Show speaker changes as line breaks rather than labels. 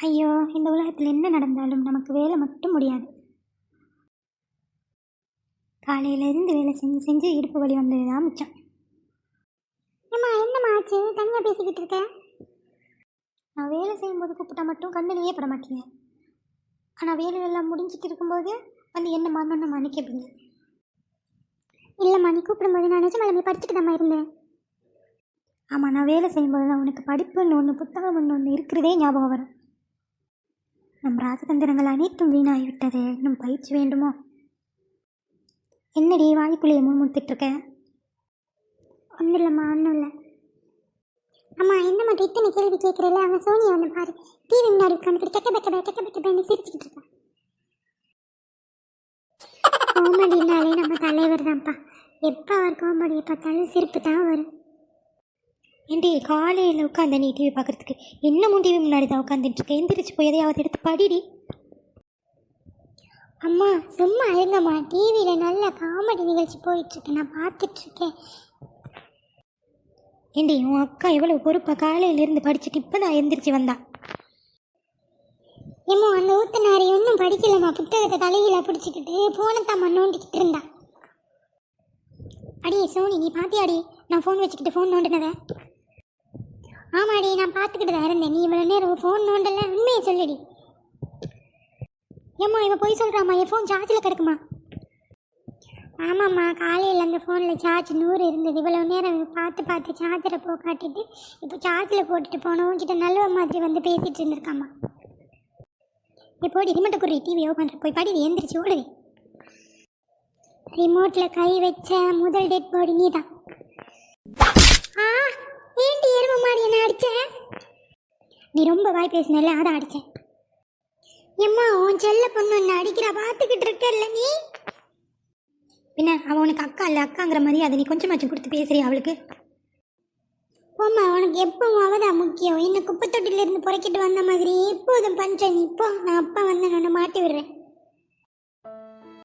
ஐயோ, இந்த உலகத்தில் என்ன நடந்தாலும் நமக்கு வேலை மட்டும் முடியாது. காலையிலேருந்து வேலை செஞ்சு செஞ்சு இடுப்பு வலி வந்தது தான் மிச்சம்.
ஏம்மா என்னம்மா ஆச்சு? தனியாக பேசிக்கிட்டு இருக்க?
நான் வேலை செய்யும்போது கூப்பிட்டா மட்டும் கண்ணிலேயே பட மாட்டேங்க. ஆனால் வேலையெல்லாம் முடிஞ்சிட்டு இருக்கும்போது வந்து என்ன மரணம் மன்னிக்கப்படுங்க.
இல்லைம்மா, நீ கூப்பிடும்போது நான் நிஜமாலுமே படிச்சுட்டு தாம்மா இருந்தேன்.
ஆமாம், நான் வேலை செய்யும்போது தான் உனக்கு படிப்புன்னு ஒன்று புத்தகம்னு ஒன்று இருக்கிறதே ஞாபகம் வரும். நம் ராஜதந்திரங்கள் அனைத்தும் வீணாகிவிட்டது. இன்னும் பயிற்சி வேண்டுமோ? என்னடி வாய்க்குள்ளேயே முன்முடுத்துட்ருக்க?
ஒன்றும் இல்லைம்மா, ஒன்றும் இல்லை. அம்மா என்ன மட்டும் இத்தனை கேள்வி கேட்குறல? அவன் சோனியா வந்து பாரு, டிவி முன்னாடி உட்காந்துக்கிட்டு கெக்க சிரிச்சுக்கிட்டு இருக்கான். காமெடினாலே நம்ம தலைவர் தான்ப்பா. எப்போ அவர் காமெடியை பார்த்தாலும் சிரிப்பு தான் வரும்.
ஏண்டி காலையில் உட்காந்த நீ டிவி பார்க்குறதுக்கு இன்னமும் டிவி முன்னாடி தான் உட்காந்துட்டுருக்க. எந்திரிச்சு போய் எதையாவது எடுத்து படிடி.
அம்மா சும்மா இருங்கம்மா, டிவியில் நல்ல காமெடி நிகழ்ச்சி போயிட்டுருக்கு, நான் பார்த்துட்ருக்கேன்.
ஏண்டி உன் அக்கா எவ்வளோ பொறுப்பாக காலையிலேருந்து படிச்சுட்டு இப்போ தான் எந்திரிச்சு வந்தா.
ஏமோ அந்த ஊத்தனாரி ஒன்றும் படிக்கலம்மா, புத்தகத்தை தலையில பிடிச்சிக்கிட்டு ஃபோனைத்தாம்மா நோண்டிக்கிட்டு இருந்தா.
அடியே சோனி, நீ பார்த்தியாடி நான் ஃபோன் வச்சுக்கிட்டு ஃபோன் நோண்டினதை?
ஆமாடி, நான் பார்த்துக்கிட்டு தான் இருந்தேன். நீ இவ்வளோ நேரம் ஃபோன் நோண்டல, உண்மையை சொல்லுடி.
ஏம்மா இவன் போய் சொல்கிறாம்மா, என் ஃபோன் சார்ஜில் கிடக்குமா?
ஆமாம்மா, காலையில் அந்த ஃபோனில் சார்ஜ் 100 இருந்தது. இவ்வளோ நேரம் பார்த்து சார்ஜரை காட்டிட்டு இப்போ சார்ஜில் போட்டுட்டு போனவங்கிட்ட நல்ல மாதிரி வந்து பேசிகிட்டு இருந்திருக்காம்மா.
எப்போடி ரிமோட்டை குறி டிவி ஓப்பன் போய் படி, எந்திரிச்சு ஓடுது.
ரிமோட்டில் கை வச்ச முதல் டெட் பாடி நீ தான். ஏண்டி எருமை மாடி என்ன அடித்தேன்?
நீ ரொம்ப வாய் பேசினல, அதான் அடித்தேன்.
எம்மா உன் செல்ல பொண்ணு என்ன அடிக்கிறா, பார்த்துக்கிட்டு இருக்கல நீ?
பின்ன அவன் உனக்கு அக்கா இல்லை, அக்காங்கிற மாதிரி அதை நீ கொஞ்சமாச்சும் கொடுத்து பேசுறியா அவளுக்கு?
போம்மா, உனக்கு எப்பவும் அவதான் முக்கியம். என்ன குப்பை தொட்டிலேருந்து புறக்கிட்டு வந்த மாதிரி எப்போதும் பண்ணுற நீ. இப்போ நான் அப்பா வந்து நான் மாட்டி விடுறேன்.